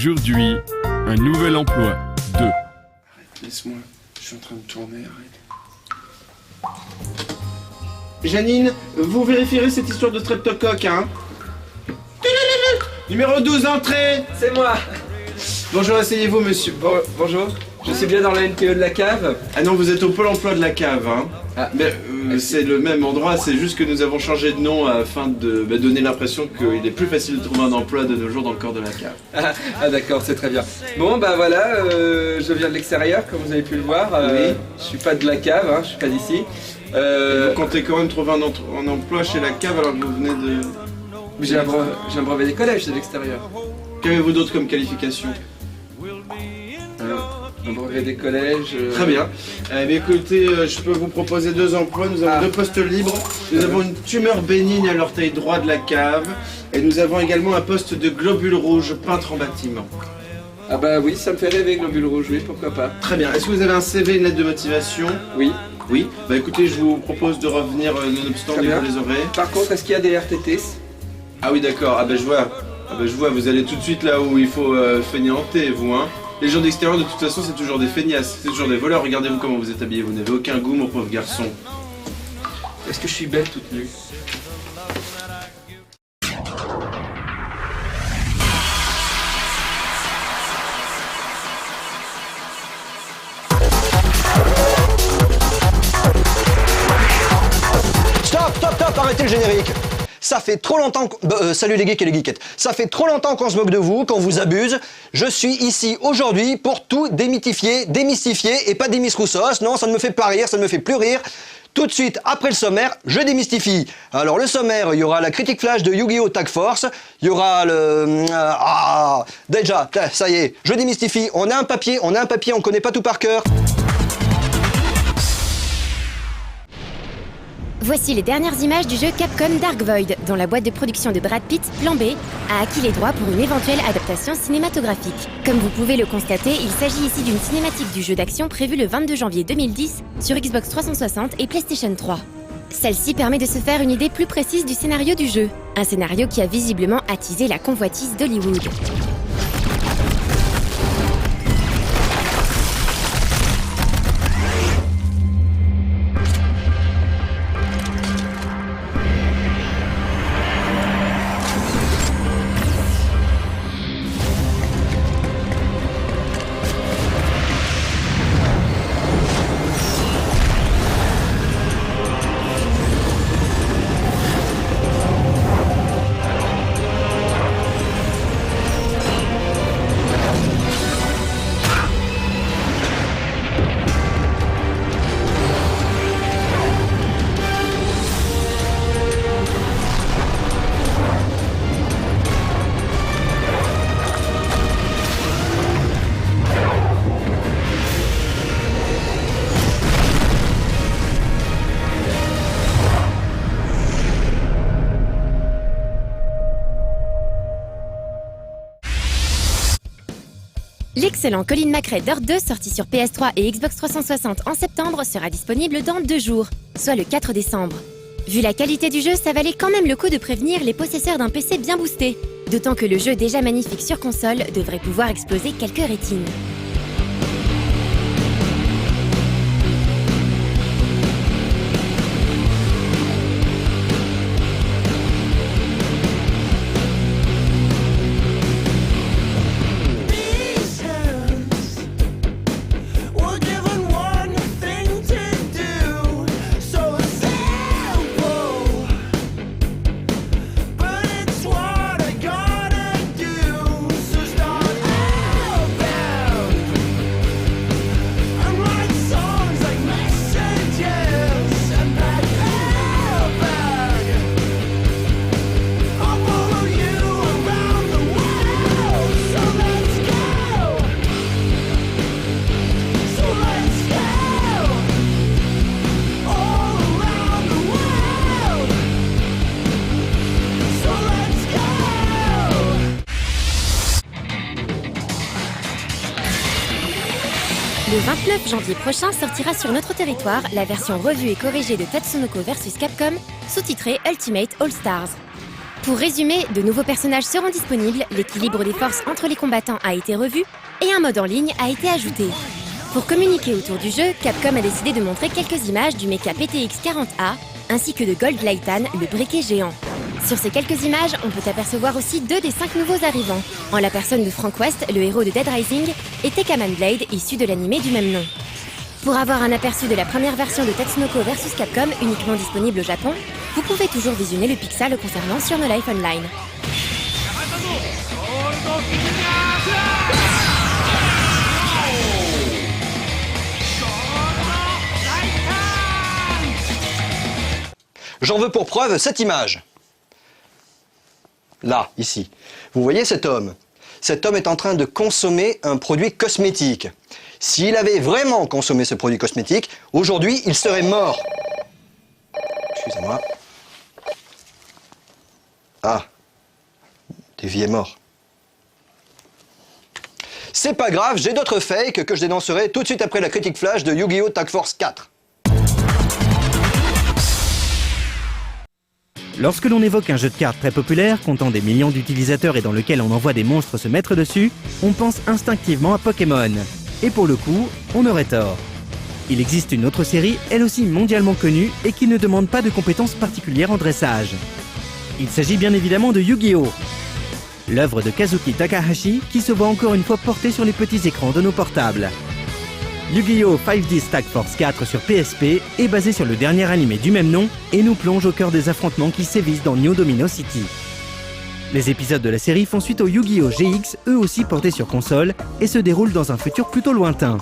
Aujourd'hui, un nouvel emploi. 2. Arrête, laisse-moi. Je suis en train de tourner, arrête. Janine, vous vérifierez cette histoire de streptocoque, hein? Numéro 12, entrée! C'est moi. Bonjour, asseyez-vous, monsieur. Bonjour. Je suis bien dans la NPE de la cave. Ah non, vous êtes au pôle emploi de la cave, hein? Ah. Mais c'est le même endroit, c'est juste que nous avons changé de nom afin de donner l'impression qu'il est plus facile de trouver un emploi de nos jours dans le corps de la cave. Ah d'accord, c'est très bien. Bon bah voilà, je viens de l'extérieur comme vous avez pu le voir. Oui. Je suis pas de la cave, hein, je suis pas d'ici. Vous comptez quand même trouver un emploi chez la cave alors que vous venez de... J'ai un brevet des collèges de l'extérieur. Qu'avez-vous d'autre comme qualification? Un brevet des collèges. Très bien. Eh bien écoutez, je peux vous proposer 2 emplois. Nous avons 2 postes libres. Nous avons une tumeur bénigne à l'orteil droit de la cave. Et nous avons également un poste de globule rouge peintre en bâtiment. Ah bah oui, ça me fait rêver, globule rouge, oui, pourquoi pas. Très bien. Est-ce que vous avez un CV, une lettre de motivation? Oui. Oui. Bah écoutez, je vous propose de revenir nonobstant Très dès que bien. vous les aurez. Par contre, est-ce qu'il y a des RTT? Ah oui d'accord. Ah bah je vois. Vous allez tout de suite là où il faut fainéanter, vous, hein. Les gens d'extérieur, de toute façon, c'est toujours des feignasses, c'est toujours des voleurs. Regardez-vous comment vous êtes habillés, vous n'avez aucun goût, mon pauvre garçon. Est-ce que je suis belle toute nue? Stop, arrêtez le générique. Ça fait trop longtemps salut les geeks et les geekettes. Ça fait trop longtemps qu'on se moque de vous, qu'on vous abuse. Je suis ici aujourd'hui pour tout démythifier, démystifier et pas des Miss Roussos. Non, ça ne me fait pas rire, ça ne me fait plus rire. Tout de suite, après le sommaire, je démystifie. Alors le sommaire, il y aura la critique flash de Yu-Gi-Oh! Tag Force. Il y aura le... déjà, ça y est, je démystifie. On a un papier, on connaît pas tout par cœur. Voici les dernières images du jeu Capcom Dark Void, dont la boîte de production de Brad Pitt, Plan B, a acquis les droits pour une éventuelle adaptation cinématographique. Comme vous pouvez le constater, il s'agit ici d'une cinématique du jeu d'action prévue le 22 janvier 2010 sur Xbox 360 et PlayStation 3. Celle-ci permet de se faire une idée plus précise du scénario du jeu, un scénario qui a visiblement attisé la convoitise d'Hollywood. L'excellent Colin McRae Dirt 2, sorti sur PS3 et Xbox 360 en septembre, sera disponible dans 2 jours, soit le 4 décembre. Vu la qualité du jeu, ça valait quand même le coup de prévenir les possesseurs d'un PC bien boosté, d'autant que le jeu déjà magnifique sur console devrait pouvoir exploser quelques rétines. Le 29 janvier prochain sortira sur notre territoire la version revue et corrigée de Tatsunoko vs Capcom, sous-titrée Ultimate All Stars. Pour résumer, de nouveaux personnages seront disponibles, l'équilibre des forces entre les combattants a été revu et un mode en ligne a été ajouté. Pour communiquer autour du jeu, Capcom a décidé de montrer quelques images du mecha PTX 40A ainsi que de Gold Layton, le briquet géant. Sur ces quelques images, on peut apercevoir aussi 2 des 5 nouveaux arrivants, en la personne de Frank West, le héros de Dead Rising, et Tekkaman Blade, issu de l'animé du même nom. Pour avoir un aperçu de la première version de Tatsunoko vs Capcom, uniquement disponible au Japon, vous pouvez toujours visionner le pixel le concernant sur No Life Online. J'en veux pour preuve cette image. Là, ici. Vous voyez cet homme? Cet homme est en train de consommer un produit cosmétique. S'il avait vraiment consommé ce produit cosmétique, aujourd'hui, il serait mort. Excusez-moi. Ah, Davy est mort. C'est pas grave, j'ai d'autres fakes que je dénoncerai tout de suite après la critique flash de Yu-Gi-Oh! Tag Force 4. Lorsque l'on évoque un jeu de cartes très populaire, comptant des millions d'utilisateurs et dans lequel on envoie des monstres se mettre dessus, on pense instinctivement à Pokémon. Et pour le coup, on aurait tort. Il existe une autre série, elle aussi mondialement connue, et qui ne demande pas de compétences particulières en dressage. Il s'agit bien évidemment de Yu-Gi-Oh! L'œuvre de Kazuki Takahashi qui se voit encore une fois portée sur les petits écrans de nos portables. Yu-Gi-Oh! 5D Tag Force 4 sur PSP est basé sur le dernier animé du même nom et nous plonge au cœur des affrontements qui sévissent dans New Domino City. Les épisodes de la série font suite au Yu-Gi-Oh! GX, eux aussi portés sur console, et se déroulent dans un futur plutôt lointain.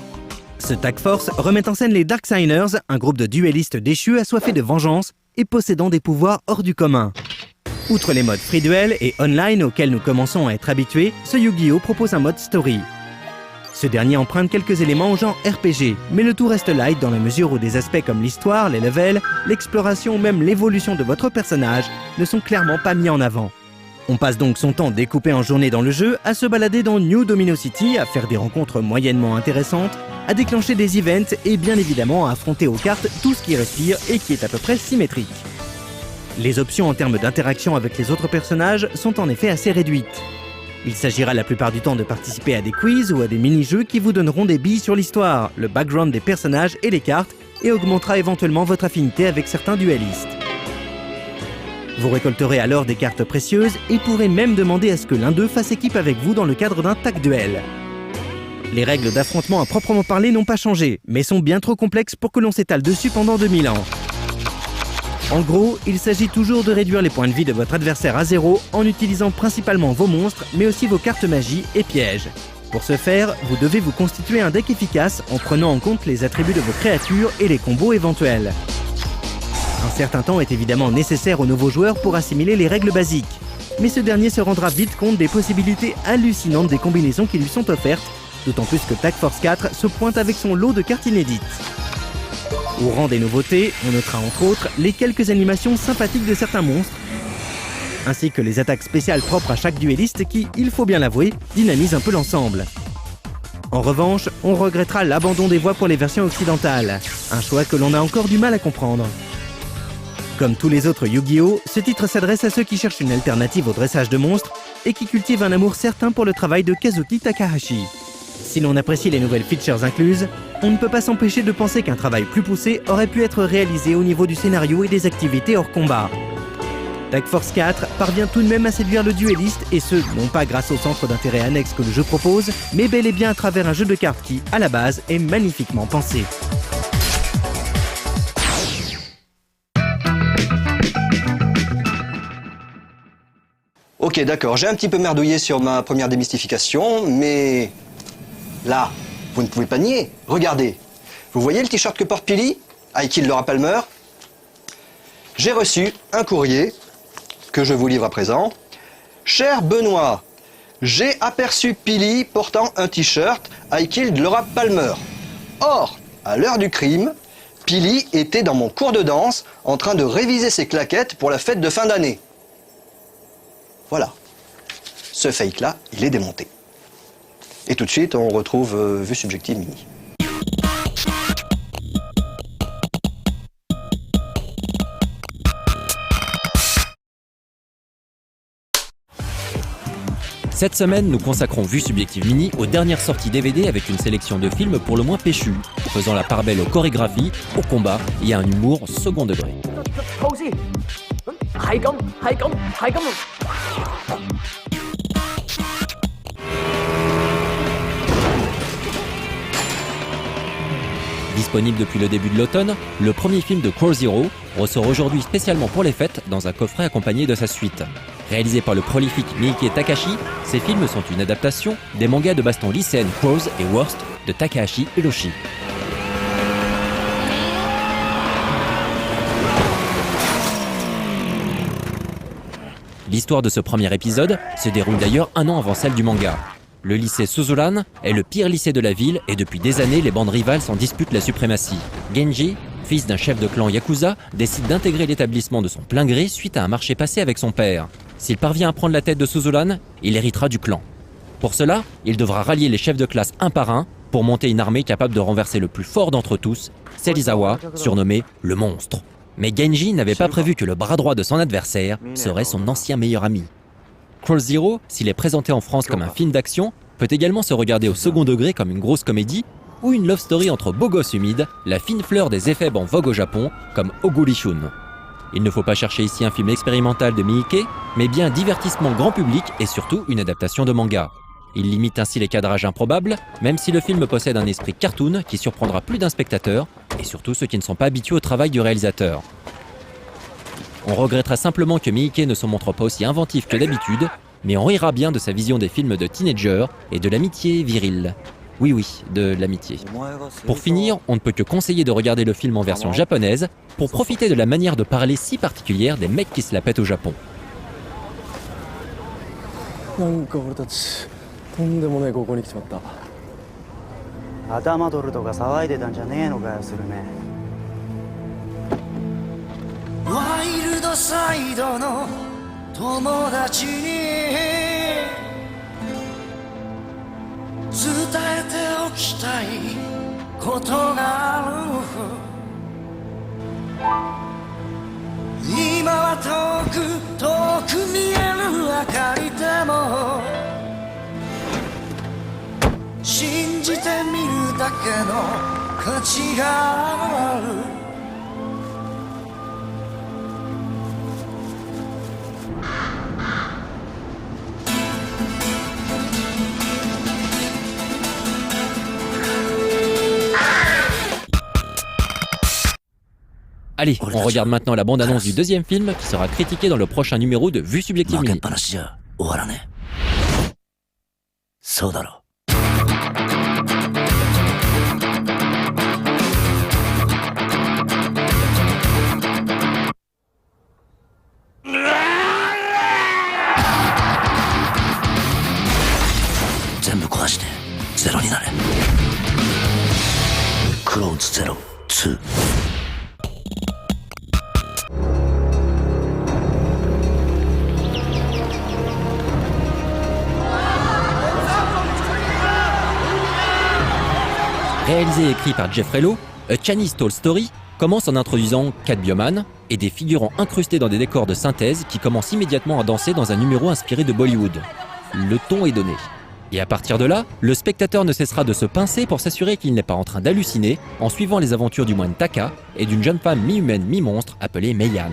Ce Tag Force remet en scène les Darksigners, un groupe de duellistes déchus assoiffés de vengeance et possédant des pouvoirs hors du commun. Outre les modes free duel et online auxquels nous commençons à être habitués, ce Yu-Gi-Oh! Propose un mode story. Ce dernier emprunte quelques éléments au genre RPG, mais le tout reste light dans la mesure où des aspects comme l'histoire, les levels, l'exploration ou même l'évolution de votre personnage ne sont clairement pas mis en avant. On passe donc son temps découpé en journées dans le jeu à se balader dans New Domino City, à faire des rencontres moyennement intéressantes, à déclencher des events et bien évidemment à affronter aux cartes tout ce qui respire et qui est à peu près symétrique. Les options en termes d'interaction avec les autres personnages sont en effet assez réduites. Il s'agira la plupart du temps de participer à des quiz ou à des mini-jeux qui vous donneront des billes sur l'histoire, le background des personnages et les cartes, et augmentera éventuellement votre affinité avec certains duellistes. Vous récolterez alors des cartes précieuses et pourrez même demander à ce que l'un d'eux fasse équipe avec vous dans le cadre d'un tag duel. Les règles d'affrontement à proprement parler n'ont pas changé, mais sont bien trop complexes pour que l'on s'étale dessus pendant 2000 ans. En gros, il s'agit toujours de réduire les points de vie de votre adversaire à 0 en utilisant principalement vos monstres, mais aussi vos cartes magie et pièges. Pour ce faire, vous devez vous constituer un deck efficace en prenant en compte les attributs de vos créatures et les combos éventuels. Un certain temps est évidemment nécessaire aux nouveaux joueurs pour assimiler les règles basiques, mais ce dernier se rendra vite compte des possibilités hallucinantes des combinaisons qui lui sont offertes, d'autant plus que Tag Force 4 se pointe avec son lot de cartes inédites. Au rang des nouveautés, on notera entre autres les quelques animations sympathiques de certains monstres, ainsi que les attaques spéciales propres à chaque duelliste qui, il faut bien l'avouer, dynamisent un peu l'ensemble. En revanche, on regrettera l'abandon des voix pour les versions occidentales, un choix que l'on a encore du mal à comprendre. Comme tous les autres Yu-Gi-Oh!, ce titre s'adresse à ceux qui cherchent une alternative au dressage de monstres et qui cultivent un amour certain pour le travail de Kazuki Takahashi. Si l'on apprécie les nouvelles features incluses, on ne peut pas s'empêcher de penser qu'un travail plus poussé aurait pu être réalisé au niveau du scénario et des activités hors combat. Tag Force 4 parvient tout de même à séduire le duelliste, et ce, non pas grâce au centre d'intérêt annexe que le jeu propose, mais bel et bien à travers un jeu de cartes qui, à la base, est magnifiquement pensé. Ok, d'accord, j'ai un petit peu merdouillé sur ma première démystification, mais... Là, vous ne pouvez pas nier. Regardez. Vous voyez le t-shirt que porte Pili? I Kill Laura Palmer. J'ai reçu un courrier que je vous livre à présent. Cher Benoît, j'ai aperçu Pili portant un t-shirt I Killed Laura Palmer. Or, à l'heure du crime, Pili était dans mon cours de danse en train de réviser ses claquettes pour la fête de fin d'année. Voilà. Ce fake-là, il est démonté. Et tout de suite, on retrouve Vue Subjective Mini. Cette semaine, nous consacrons Vue Subjective Mini aux dernières sorties DVD avec une sélection de films pour le moins péchus, faisant la part belle aux chorégraphies, au combat et à un humour second degré. Disponible depuis le début de l'automne, le premier film de Crow Zero ressort aujourd'hui spécialement pour les fêtes dans un coffret accompagné de sa suite. Réalisé par le prolifique Miike Takahashi, ces films sont une adaptation des mangas de baston lycéenne Crows et Worst de Takahashi Hiroshi. L'histoire de ce premier épisode se déroule d'ailleurs un an avant celle du manga. Le lycée Suzuran est le pire lycée de la ville et depuis des années, les bandes rivales s'en disputent la suprématie. Genji, fils d'un chef de clan Yakuza, décide d'intégrer l'établissement de son plein gré suite à un marché passé avec son père. S'il parvient à prendre la tête de Suzuran, il héritera du clan. Pour cela, il devra rallier les chefs de classe un par un pour monter une armée capable de renverser le plus fort d'entre tous, Serizawa, surnommé le monstre. Mais Genji n'avait pas prévu que le bras droit de son adversaire serait son ancien meilleur ami. Crow Zero, s'il est présenté en France comme un film d'action, peut également se regarder au second degré comme une grosse comédie ou une love story entre beaux gosses humides, la fine fleur des éphèbes en vogue au Japon, comme Ogurishun. Il ne faut pas chercher ici un film expérimental de Miike, mais bien un divertissement grand public et surtout une adaptation de manga. Il limite ainsi les cadrages improbables, même si le film possède un esprit cartoon qui surprendra plus d'un spectateur, et surtout ceux qui ne sont pas habitués au travail du réalisateur. On regrettera simplement que Miike ne se montre pas aussi inventif que d'habitude, mais on rira bien de sa vision des films de teenagers et de l'amitié virile. Oui, de l'amitié. Pour finir, on ne peut que conseiller de regarder le film en version japonaise pour profiter de la manière de parler si particulière des mecs qui se la pètent au Japon. なんか俺たちとんでもない高校に来ちまった。頭取るとか騒いでたんじゃねえのかよ、スルメ。ワイルドサイドの友達に伝えておきたいことがある。今は遠く見える明かりでも信じてみるだけの価値がある。Allez, on regarde maintenant la bande-annonce du deuxième film qui sera critiqué dans le prochain numéro de Vue Subjective Mini. そうだろ。全部壊してゼロになれ。クローズゼロ2。Réalisé et écrit par Jeff Rello, A Chinese Tall Story commence en introduisant Cat Bioman et des figurants incrustés dans des décors de synthèse qui commencent immédiatement à danser dans un numéro inspiré de Bollywood. Le ton est donné. Et à partir de là, le spectateur ne cessera de se pincer pour s'assurer qu'il n'est pas en train d'halluciner en suivant les aventures du moine Taka et d'une jeune femme mi-humaine mi-monstre appelée Meian.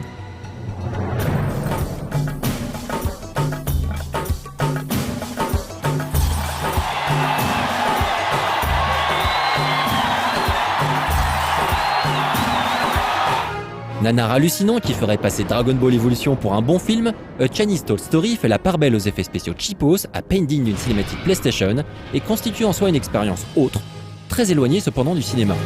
Nanar hallucinant qui ferait passer Dragon Ball Evolution pour un bon film, A Chinese Tall Story fait la part belle aux effets spéciaux cheapos à peine digne d'une cinématique PlayStation et constitue en soi une expérience autre, très éloignée cependant du cinéma.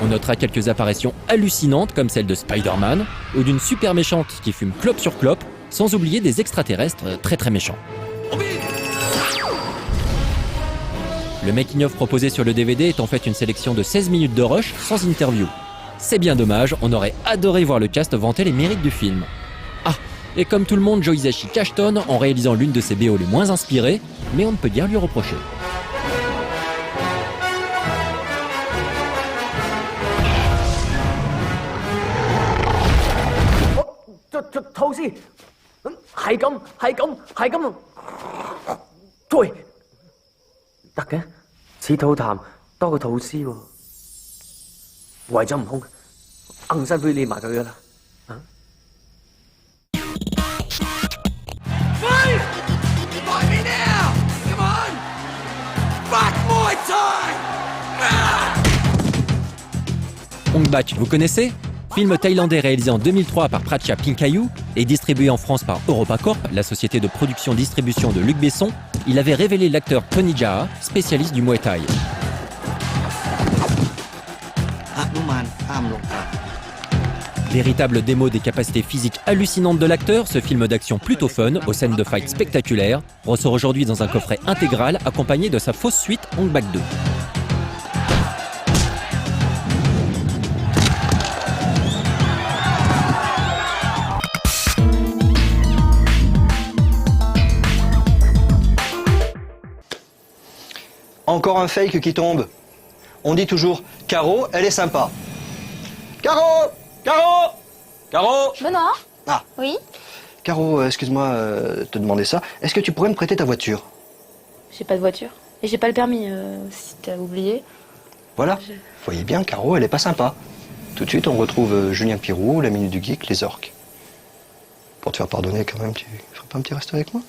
On notera quelques apparitions hallucinantes comme celle de Spider-Man ou d'une super méchante qui fume clope sur clope, sans oublier des extraterrestres très méchants. Le making-of proposé sur le DVD est en fait une sélection de 16 minutes de rush sans interview. C'est bien dommage, on aurait adoré voir le cast vanter les mérites du film. Ah, et comme tout le monde, Joe Hisaishi cachetonne en réalisant l'une de ses BO les moins inspirées, mais on ne peut guère lui reprocher. Hai cấm. Thôi. Đặc嘅，似吐痰多過吐絲喎。為咗唔空，硬身俾你埋佢噶啦。啊！ Ong Bak, vous connaissez? Film thaïlandais réalisé en 2003 par Pracha Pinkayu et distribué en France par EuropaCorp, la société de production-distribution de Luc Besson, il avait révélé l'acteur Tony Jaa, spécialiste du Muay Thai. Véritable démo des capacités physiques hallucinantes de l'acteur, ce film d'action plutôt fun, aux scènes de fight spectaculaires, ressort aujourd'hui dans un coffret intégral accompagné de sa fausse suite Ong Bak 2. Encore un fake qui tombe. On dit toujours, Caro, elle est sympa. Caro! Caro! Caro! Benoît? Ah. Oui? Caro, excuse-moi de te demander ça. Est-ce que tu pourrais me prêter ta voiture? J'ai pas de voiture. Et j'ai pas le permis, si t'as oublié. Voilà. Vous voyez bien, Caro, elle est pas sympa. Tout de suite, on retrouve Julien Pirou, la Minute du Geek, les orques. Pour te faire pardonner quand même, tu ferais pas un petit resto avec moi?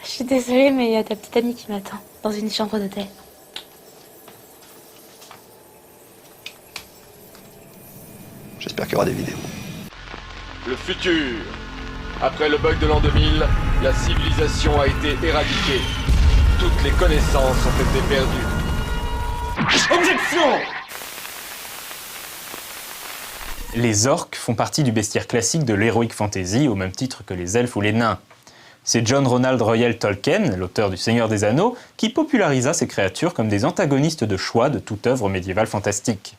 Je suis désolée, mais il y a ta petite amie qui m'attend, dans une chambre d'hôtel. J'espère qu'il y aura des vidéos. Le futur. Après le bug de l'an 2000, la civilisation a été éradiquée. Toutes les connaissances ont été perdues. Objection! Les orques font partie du bestiaire classique de l'heroic fantasy, au même titre que les elfes ou les nains. C'est John Ronald Reuel Tolkien, l'auteur du Seigneur des Anneaux, qui polarisa ces créatures comme des antagonistes de choix de toute œuvre médiévale fantastique.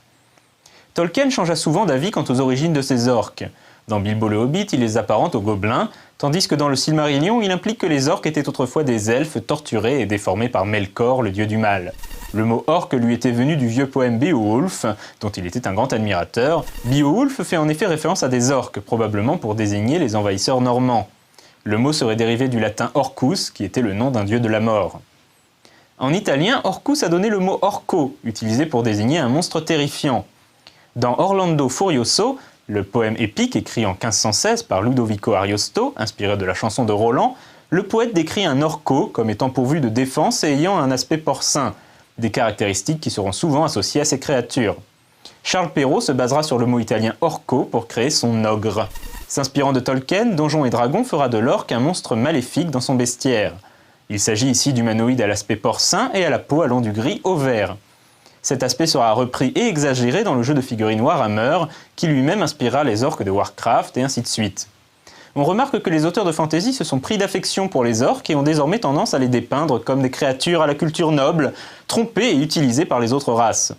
Tolkien changea souvent d'avis quant aux origines de ces orques. Dans Bilbo le Hobbit, il les apparente aux gobelins, tandis que dans le Silmarillion, il implique que les orques étaient autrefois des elfes torturés et déformés par Melkor, le dieu du mal. Le mot orque lui était venu du vieux poème Beowulf, dont il était un grand admirateur. Beowulf fait en effet référence à des orques, probablement pour désigner les envahisseurs normands. Le mot serait dérivé du latin Orcus, qui était le nom d'un dieu de la mort. En italien, Orcus a donné le mot orco, utilisé pour désigner un monstre terrifiant. Dans Orlando Furioso, le poème épique écrit en 1516 par Ludovico Ariosto, inspiré de la chanson de Roland, le poète décrit un orco comme étant pourvu de défense et ayant un aspect porcin, des caractéristiques qui seront souvent associées à ces créatures. Charles Perrault se basera sur le mot italien orco pour créer son ogre. S'inspirant de Tolkien, Donjons et Dragons fera de l'orque un monstre maléfique dans son bestiaire. Il s'agit ici d'humanoïdes à l'aspect porcin et à la peau allant du gris au vert. Cet aspect sera repris et exagéré dans le jeu de figurines Warhammer, qui lui-même inspirera les orques de Warcraft et ainsi de suite. On remarque que les auteurs de fantasy se sont pris d'affection pour les orques et ont désormais tendance à les dépeindre comme des créatures à la culture noble, trompées et utilisées par les autres races.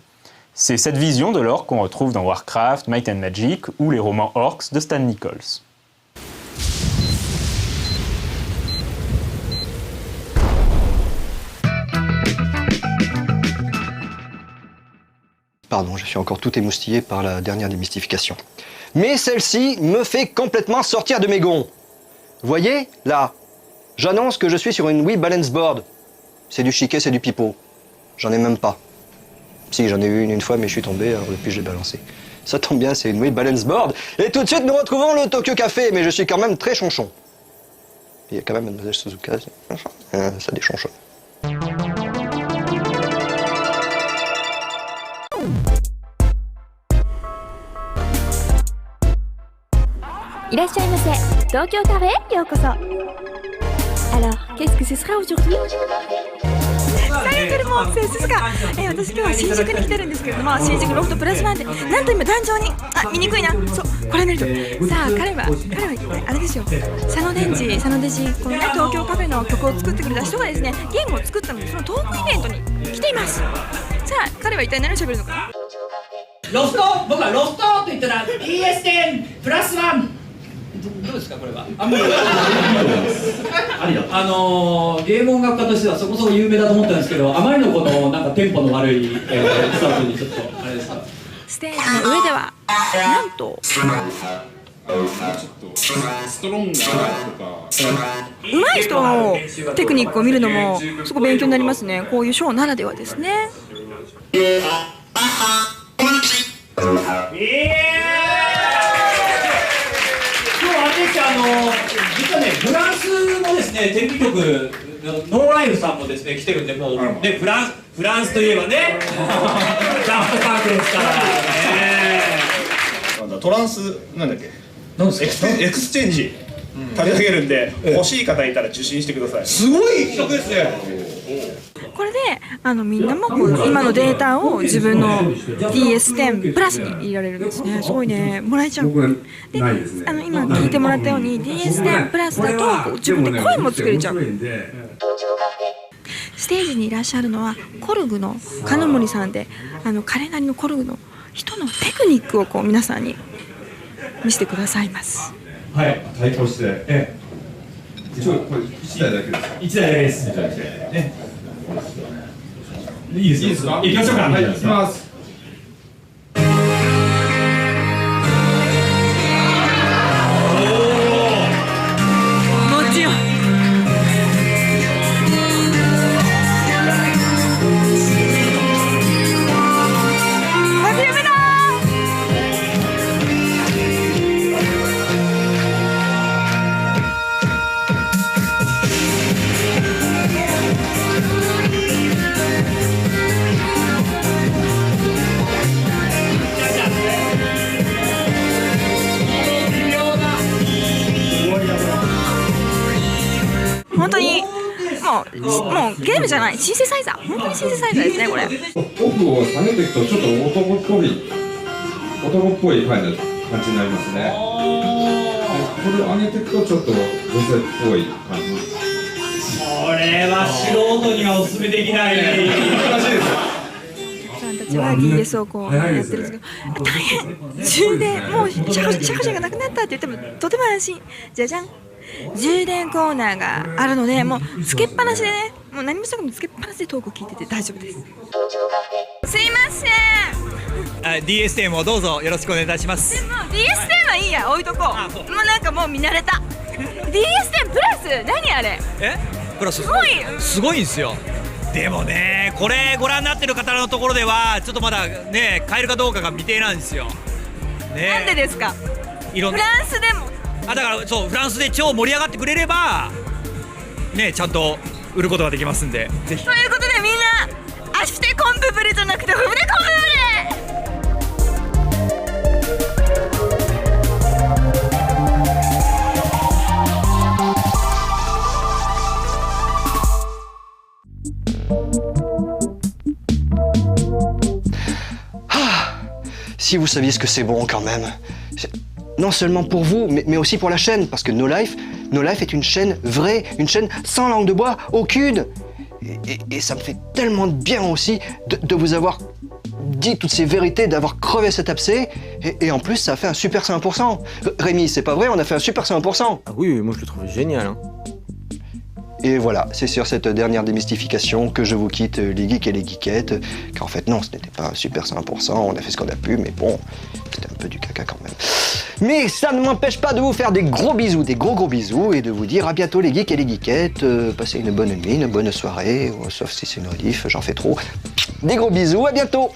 C'est cette vision de l'orque qu'on retrouve dans Warcraft, Might and Magic ou les romans Orcs de Stan Nichols. Pardon, je suis encore tout émoustillé par la dernière démystification. Mais celle-ci me fait complètement sortir de mes gonds. Voyez, là, j'annonce que je suis sur une Wii Balance Board. C'est du chiquet, c'est du pipeau. J'en ai même pas. Si, j'en ai eu une fois, mais je suis tombé, alors depuis je l'ai balancé. Ça tombe bien, c'est une Wii Balance Board. Et tout de suite, nous retrouvons le Tokyo Café, mais je suis quand même très chonchon. Il y a quand même Mademoiselle Suzuka, ça déchonchonne. いらっしゃいませ。東京カフェへようこそ。Alors, qu'est-ce que ce sera aujourd'hui? サイケルモンセスか。私今日は新宿に来てるんですけれども、新宿ロフトプラスワンで、なんと今壇上に、見にくいな。そう、これ見ると。さあ、彼はあれですよ。佐野デジ、このね、東京カフェの曲を作ってくれた人がですね、ゲームを作ったので、そのトークイベントに来ています。さあ、彼は一体何を喋るのかな。ロフト、僕はロフトと言ったら ES10 プラスワン。どうですかこれは。ゲーム音楽家としてはそこそこ有名だと思ったんですけど、あまりのこのなんかテンポの悪い、スタートにちょっとあれですか。ステージの上ではなんと上手い人のテクニックを見るのもすごい勉強になりますね。こういうショーならではですね。今日あれです実はねフランスのですねテレビ局ノーライフさんもですね来てるんでもうねフランスといえばねダフトパークですからね。トランスなんだっけ？エクスチェンジ立て上げるんで欲しい方いたら受信してください。すごい企画ですね。これでみんなもこう今のデータを自分の DS10 プラスに入れられるんですね。すごいね、もらえちゃう。で今聞いてもらったように DS10 プラスだとこう自分で声も作れちゃう。ステージにいらっしゃるのはコルグの金森さんで、彼なりのコルグの人のテクニックをこう皆さんに見せてくださいます。はい、対抗して、これ1台だけですか？1台だけです。ね、いいですか？行きましょうか。はい、行きます。もちろん。本当にもうゲームじゃないシンセサイザー、本当にシンセサイザーですねこれ。奥を下げていくとちょっと男っぽい感じになりますね。これを上げていくとちょっと女性っぽい感じ。これは素人にはお勧めできない。難しいです。さんたちは DS をこうやってるんですけど、大変充電もうシャカシャがなくなったって言ってもとても安心。じゃじゃん、充電コーナーがあるので、もうつけっぱなしでね、もう何もしなくてもつけっぱなしでトークを聞いてて大丈夫です。すいません。DS10 をどうぞよろしくお願いいたします。でも DS10 はいいや、置いとこう。もうなんかもう見慣れた。DS10 プラス何あれ？プラスすごいんですよ。でもね、これご覧になってる方のところではちょっとまだね買えるかどうかが未定なんですよ。ね、なんでですか？フランスでも。だからそう、フランスで超盛り上がってくれればね、ちゃんと売ることができますんで、ぜひ。ということでみんなアシュテコンプブレじゃなくてフブレコンプブレ。Si vous saviez ce que c'est bon quand même. Non seulement pour vous, mais aussi pour la chaîne, parce que No Life est une chaîne vraie, une chaîne sans langue de bois, aucune. Et ça me fait tellement de bien aussi de vous avoir dit toutes ces vérités, d'avoir crevé cet abcès, et en plus ça a fait un super 100%. Rémi, c'est pas vrai, on a fait un super 100%. Ah oui, moi je le trouve génial. Hein. Et voilà, c'est sur cette dernière démystification que je vous quitte, les geeks et les geekettes, qu'en fait non, ce n'était pas un super 100%, on a fait ce qu'on a pu, mais bon, c'était un peu du caca quand même. Mais ça ne m'empêche pas de vous faire des gros bisous, des gros bisous, et de vous dire à bientôt les geeks et les geekettes, passez une bonne nuit, une bonne soirée, sauf si c'est une rediff, j'en fais trop. Des gros bisous, à bientôt!